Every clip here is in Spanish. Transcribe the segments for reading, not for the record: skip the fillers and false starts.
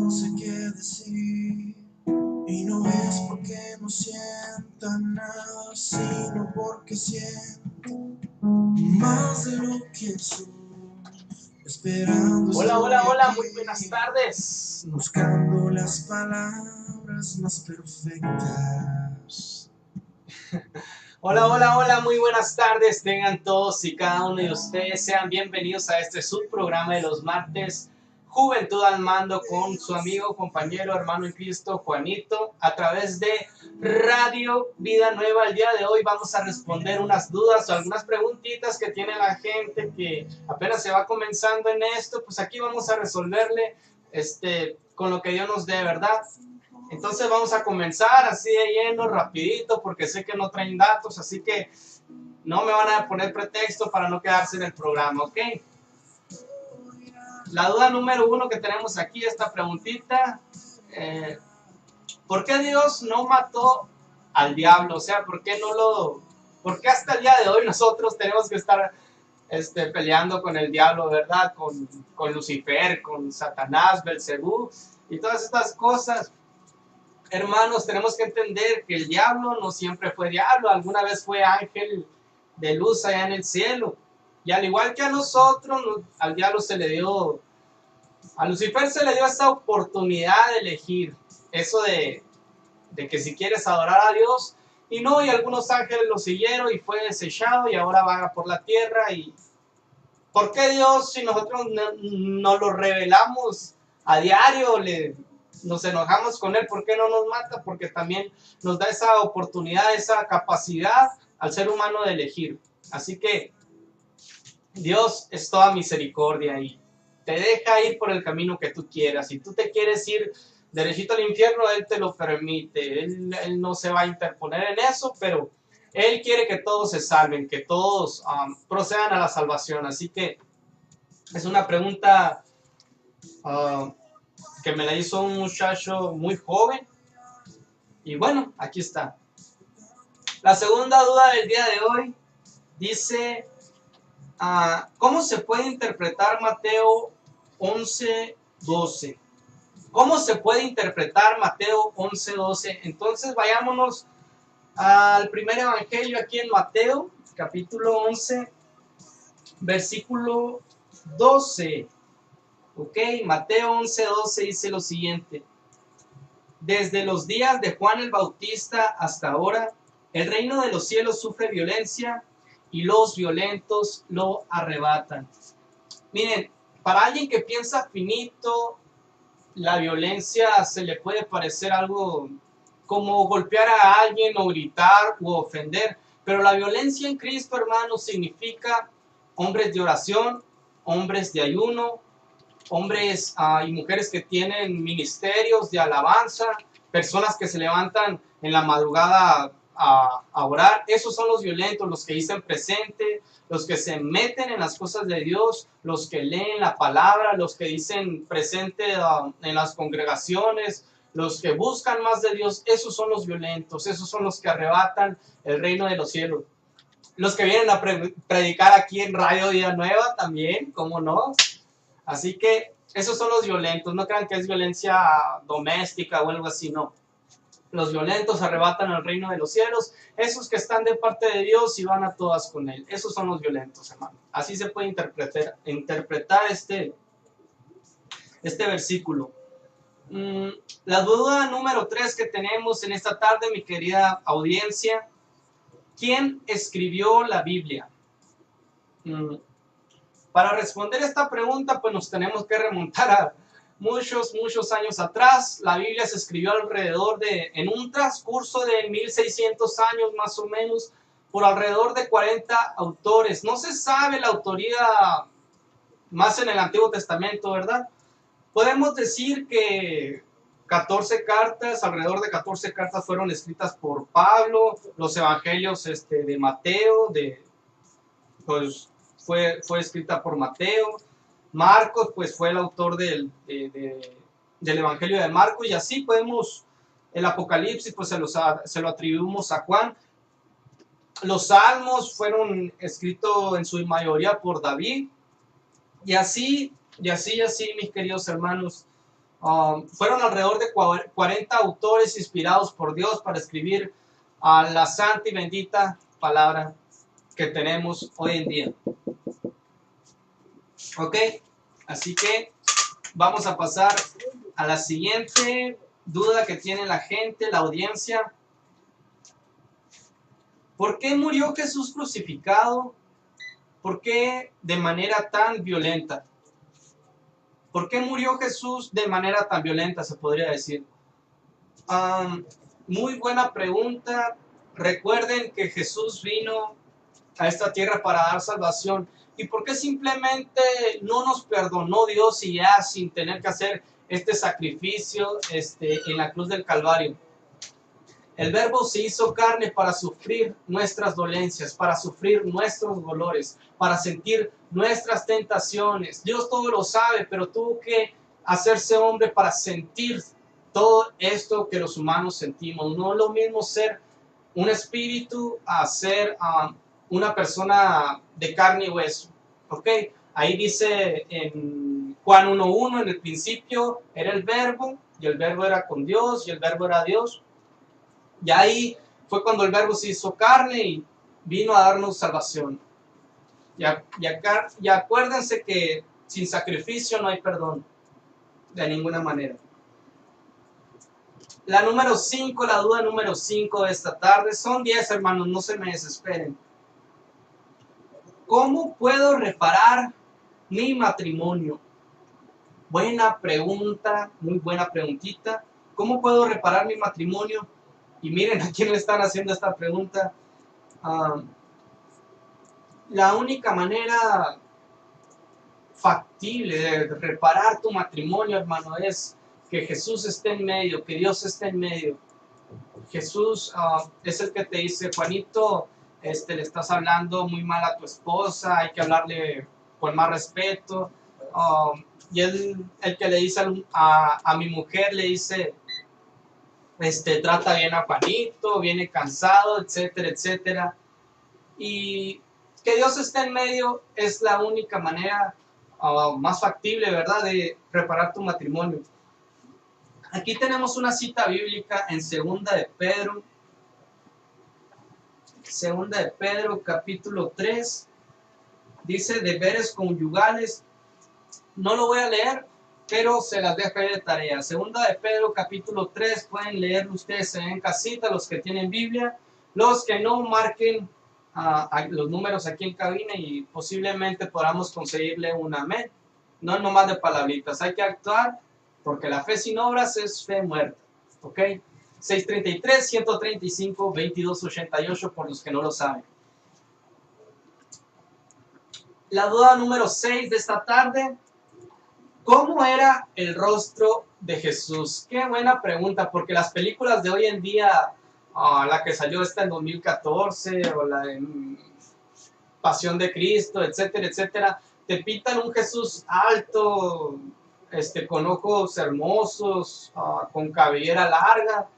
no sé qué decir, y no es porque no sienta nada, sino porque siento más de lo que soy, esperando. Hola, muy buenas tardes. Buscando las palabras más perfectas. Hola, muy buenas tardes. Tengan todos y cada uno de ustedes. Sean bienvenidos a este subprograma de los martes, Juventud al Mando, con su amigo, compañero, hermano en Cristo, Juanito, a través de Radio Vida Nueva. El día de hoy vamos a responder unas dudas o algunas preguntitas que tiene la gente que apenas se va comenzando en esto. Pues aquí vamos a resolverle con lo que Dios nos dé, ¿verdad? Entonces vamos a comenzar así de lleno, rapidito, porque sé que no traen datos, así que no me van a poner pretexto para no quedarse en el programa, ¿ok? La duda número 1 que tenemos aquí, esta preguntita, ¿por qué Dios no mató al diablo? O sea, ¿por qué hasta el día de hoy nosotros tenemos que estar peleando con el diablo, ¿verdad? Con Lucifer, con Satanás, Belcebú y todas estas cosas. Hermanos, tenemos que entender que el diablo no siempre fue diablo, alguna vez fue ángel de luz allá en el cielo. Y al igual que a nosotros, al diablo a Lucifer se le dio esta oportunidad de elegir eso de que si quieres adorar a Dios, y algunos ángeles lo siguieron y fue desechado y ahora vaga por la tierra. ¿Y por qué Dios, si nosotros no lo revelamos a diario, nos enojamos con Él, por qué no nos mata? Porque también nos da esa oportunidad, esa capacidad al ser humano de elegir. Así que Dios es toda misericordia y te deja ir por el camino que tú quieras. Si tú te quieres ir derechito al infierno, Él te lo permite. Él no se va a interponer en eso, pero Él quiere que todos se salven, que todos procedan a la salvación. Así que es una pregunta que me la hizo un muchacho muy joven. Y bueno, aquí está. La segunda duda del día de hoy dice, ¿cómo se puede interpretar Mateo 11:12? ¿Cómo se puede interpretar Mateo 11:12? Entonces vayámonos al primer evangelio aquí en Mateo, capítulo 11, versículo 12. Ok, Mateo 11:12 dice lo siguiente: desde los días de Juan el Bautista hasta ahora, el reino de los cielos sufre violencia y los violentos lo arrebatan. Miren, para alguien que piensa finito, la violencia se le puede parecer algo como golpear a alguien o gritar o ofender, pero la violencia en Cristo, hermanos, significa hombres de oración, hombres de ayuno, hombres y mujeres que tienen ministerios de alabanza, personas que se levantan en la madrugada a orar. Esos son los violentos, los que dicen presente, los que se meten en las cosas de Dios, los que leen la palabra, los que dicen presente en las congregaciones, los que buscan más de Dios. Esos son los violentos, esos son los que arrebatan el reino de los cielos. Los que vienen a predicar aquí en Radio Vida Nueva también, ¿cómo no? Así que esos son los violentos. No crean que es violencia doméstica o algo así, no. Los violentos arrebatan el reino de los cielos. Esos que están de parte de Dios y van a todas con Él. Esos son los violentos, hermano. Así se puede interpretar este versículo. La duda número 3 que tenemos en esta tarde, mi querida audiencia: ¿quién escribió la Biblia? Para responder esta pregunta, pues nos tenemos que remontar a muchos años atrás. La Biblia se escribió en un transcurso de 1600 años más o menos, por alrededor de 40 autores. No se sabe la autoría más en el Antiguo Testamento, ¿verdad? Podemos decir que alrededor de 14 cartas fueron escritas por Pablo. Los evangelios de Mateo, pues fue escrita por Mateo. Marcos, pues fue el autor del Evangelio de Marcos, y así el Apocalipsis, pues se lo atribuimos a Juan. Los Salmos fueron escritos en su mayoría por David, y así, mis queridos hermanos. Fueron alrededor de 40 autores inspirados por Dios para escribir la santa y bendita palabra que tenemos hoy en día. Ok, así que vamos a pasar a la siguiente duda que tiene la gente, la audiencia. ¿Por qué murió Jesús crucificado? ¿Por qué de manera tan violenta? ¿Por qué murió Jesús de manera tan violenta, se podría decir? Muy buena pregunta. Recuerden que Jesús vino a esta tierra para dar salvación. ¿Y por qué simplemente no nos perdonó Dios y ya sin tener que hacer este sacrificio en la cruz del Calvario? El Verbo se hizo carne para sufrir nuestras dolencias, para sufrir nuestros dolores, para sentir nuestras tentaciones. Dios todo lo sabe, pero tuvo que hacerse hombre para sentir todo esto que los humanos sentimos. No es lo mismo ser un espíritu a ser una persona de carne y hueso. ¿Ok? Ahí dice en Juan 1:1, en el principio era el Verbo, y el Verbo era con Dios, y el Verbo era Dios. Y ahí fue cuando el Verbo se hizo carne y vino a darnos salvación. Y acuérdense que sin sacrificio no hay perdón, de ninguna manera. La número 5, la duda número 5 de esta tarde, son 10 hermanos, no se me desesperen. ¿Cómo puedo reparar mi matrimonio? Buena pregunta, muy buena preguntita. ¿Cómo puedo reparar mi matrimonio? Y miren a quién le están haciendo esta pregunta. La única manera factible de reparar tu matrimonio, hermano, es que Jesús esté en medio, que Dios esté en medio. Jesús es el que te dice, Juanito, le estás hablando muy mal a tu esposa, hay que hablarle con más respeto. Y él, el que le dice a mi mujer, le dice, trata bien a Juanito, viene cansado, etcétera, etcétera. Y que Dios esté en medio es la única manera más factible, ¿verdad?, de reparar tu matrimonio. Aquí tenemos una cita bíblica en Segunda de Pedro, capítulo 3. Dice deberes conyugales. No lo voy a leer, pero se las dejo ahí de tarea. Segunda de Pedro, capítulo 3. Pueden leerlo ustedes en casita, los que tienen Biblia. Los que no, marquen los números aquí en cabina y posiblemente podamos conseguirle un amén. No nomás de palabritas, hay que actuar, porque la fe sin obras es fe muerta. ¿Ok? 633-135-2288 por los que no lo saben. La duda número 6 de esta tarde. ¿Cómo era el rostro de Jesús? Qué buena pregunta, porque las películas de hoy en día, la que salió esta en 2014, o la de Pasión de Cristo, etcétera, etcétera, te pintan un Jesús alto, con ojos hermosos, con cabellera larga.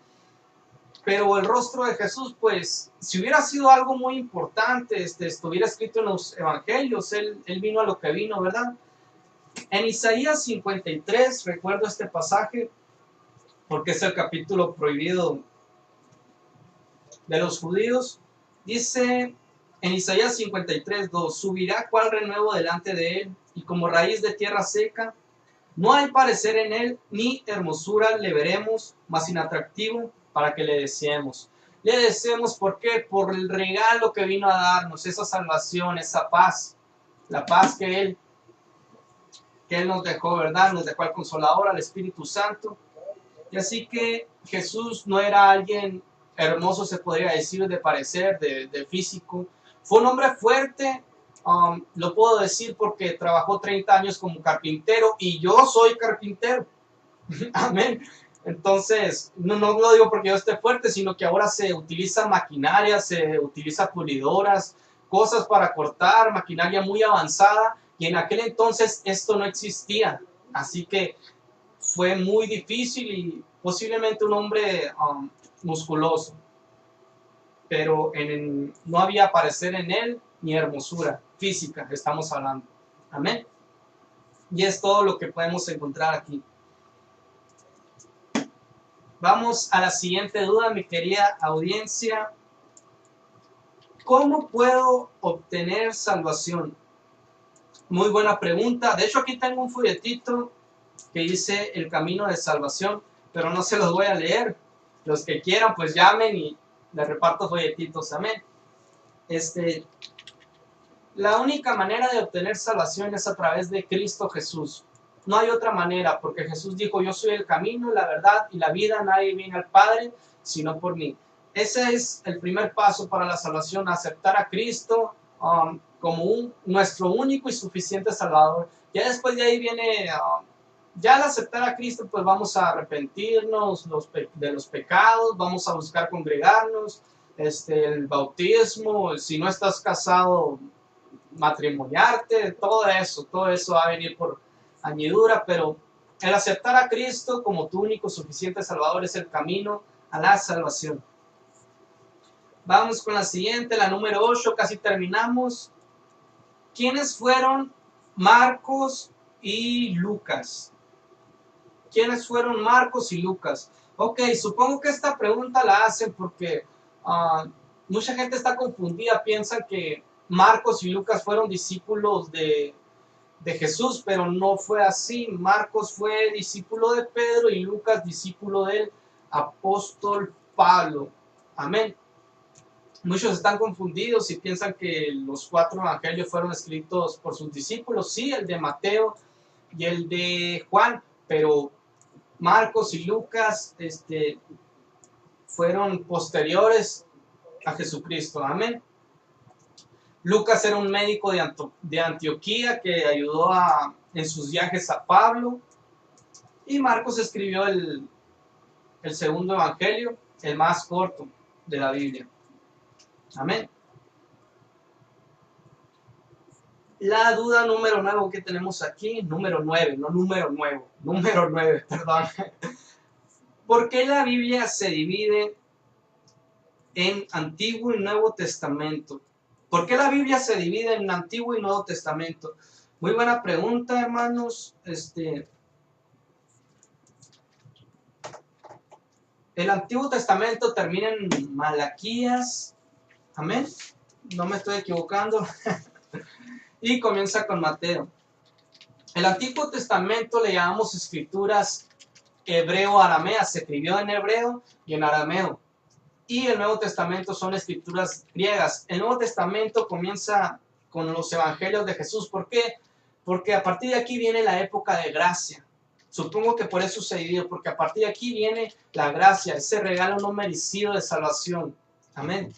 Pero el rostro de Jesús, pues, si hubiera sido algo muy importante, estuviera escrito en los evangelios, él vino a lo que vino, ¿verdad? En Isaías 53, recuerdo este pasaje, porque es el capítulo prohibido de los judíos. Dice en Isaías 53:2, subirá cual renuevo delante de él, y como raíz de tierra seca, no hay parecer en él, ni hermosura le veremos, mas inatractivo para que le deseemos. Le deseemos, ¿por qué? Por el regalo que vino a darnos, esa salvación, esa paz, la paz que él nos dejó, ¿verdad? Nos dejó al Consolador, al Espíritu Santo. Y así que Jesús no era alguien hermoso, se podría decir, de parecer, de físico. Fue un hombre fuerte, lo puedo decir porque trabajó 30 años como carpintero y yo soy carpintero. Amén. Entonces, no lo digo porque yo esté fuerte, sino que ahora se utiliza maquinaria, se utiliza pulidoras, cosas para cortar, maquinaria muy avanzada, y en aquel entonces esto no existía. Así que fue muy difícil y posiblemente un hombre musculoso, pero no había parecer en él ni hermosura física, estamos hablando. Amén. Y es todo lo que podemos encontrar aquí. Vamos a la siguiente duda, mi querida audiencia. ¿Cómo puedo obtener salvación? Muy buena pregunta. De hecho, aquí tengo un folletito que dice el camino de salvación, pero no se los voy a leer. Los que quieran, pues llamen y les reparto folletitos. Amén. La única manera de obtener salvación es a través de Cristo Jesús. No hay otra manera, porque Jesús dijo, yo soy el camino, la verdad y la vida, nadie viene al Padre sino por mí. Ese es el primer paso para la salvación, aceptar a Cristo como nuestro único y suficiente Salvador. Ya después de ahí viene, ya al aceptar a Cristo, pues vamos a arrepentirnos de los pecados, vamos a buscar congregarnos, el bautismo, si no estás casado, matrimoniarte, todo eso va a venir por añadidura, pero el aceptar a Cristo como tu único suficiente Salvador es el camino a la salvación. Vamos con la siguiente, la número 8, casi terminamos. ¿Quiénes fueron Marcos y Lucas? ¿Quiénes fueron Marcos y Lucas? Ok, supongo que esta pregunta la hacen porque mucha gente está confundida, piensan que Marcos y Lucas fueron discípulos de Jesús, pero no fue así. Marcos fue discípulo de Pedro y Lucas discípulo del apóstol Pablo. Amén. Muchos están confundidos y piensan que los 4 evangelios fueron escritos por sus discípulos. Sí, el de Mateo y el de Juan, pero Marcos y Lucas fueron posteriores a Jesucristo. Amén. Lucas era un médico de Antioquía que ayudó en sus viajes a Pablo. Y Marcos escribió el segundo evangelio, el más corto de la Biblia. Amén. La duda número 9 que tenemos aquí, número 9, no número nuevo, número 9, perdón. ¿Por qué la Biblia se divide en Antiguo y Nuevo Testamento? ¿Por qué la Biblia se divide en Antiguo y Nuevo Testamento? Muy buena pregunta, hermanos. El Antiguo Testamento termina en Malaquías. Amén. No me estoy equivocando. Y comienza con Mateo. El Antiguo Testamento le llamamos escrituras hebreo-arameas. Se escribió en hebreo y en arameo. Y el Nuevo Testamento son escrituras griegas. El Nuevo Testamento comienza con los evangelios de Jesús. ¿Por qué? Porque a partir de aquí viene la época de gracia. Supongo que por eso se dividió, porque a partir de aquí viene la gracia, ese regalo no merecido de salvación. Amén.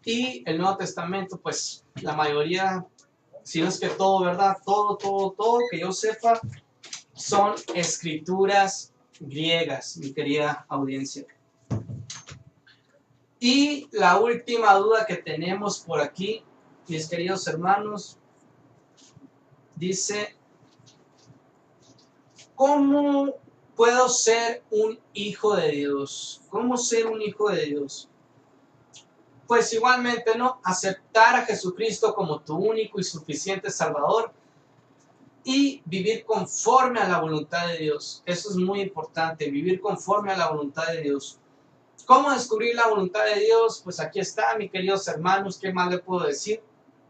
Y el Nuevo Testamento, pues la mayoría, si no es que todo, ¿verdad? Todo, que yo sepa, son escrituras griegas, mi querida audiencia. Y la última duda que tenemos por aquí, mis queridos hermanos, dice, ¿cómo puedo ser un hijo de Dios? ¿Cómo ser un hijo de Dios? Pues igualmente, ¿no? Aceptar a Jesucristo como tu único y suficiente Salvador y vivir conforme a la voluntad de Dios. Eso es muy importante, vivir conforme a la voluntad de Dios. ¿Cómo descubrir la voluntad de Dios? Pues aquí está, mis queridos hermanos, ¿qué más le puedo decir?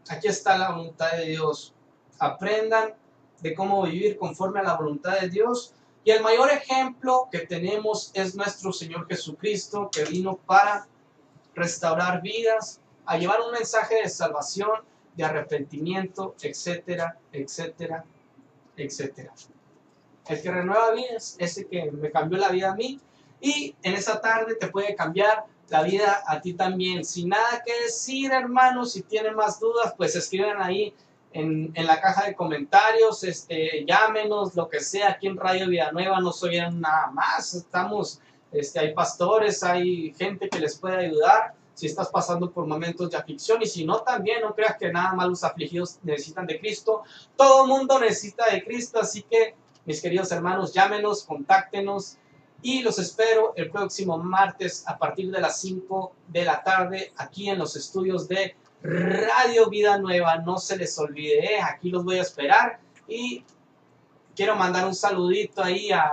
Aquí está la voluntad de Dios. Aprendan de cómo vivir conforme a la voluntad de Dios. Y el mayor ejemplo que tenemos es nuestro Señor Jesucristo, que vino para restaurar vidas, a llevar un mensaje de salvación, de arrepentimiento, etcétera, etcétera, etcétera. El que renueva vidas, ese que me cambió la vida a mí, y en esa tarde te puede cambiar la vida a ti también. Sin nada que decir, hermanos, si tienen más dudas, pues escriban ahí en la caja de comentarios, llámenos, lo que sea. Aquí en Radio Vida Nueva no soy nada más, estamos, hay pastores, hay gente que les puede ayudar si estás pasando por momentos de aflicción, y si no, también no creas que nada más los afligidos necesitan de Cristo. Todo mundo necesita de Cristo, así que mis queridos hermanos, llámenos, contáctenos y los espero el próximo martes a partir de las 5 de la tarde aquí en los estudios de Radio Vida Nueva. No se les olvide, aquí los voy a esperar y quiero mandar un saludito ahí a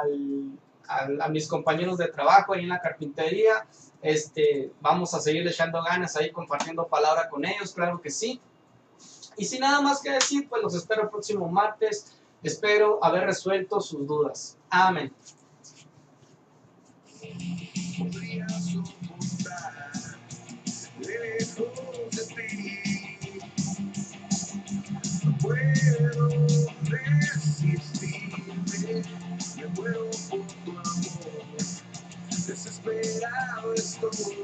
mis compañeros de trabajo ahí en la carpintería. Vamos a seguir echando ganas ahí, compartiendo palabra con ellos, claro que sí. Y sin nada más que decir, pues los espero el próximo martes. Espero haber resuelto sus dudas. Amén. Podría soportar lejos de ti. No puedo resistirme, me muero por tu amor, desesperado estoy.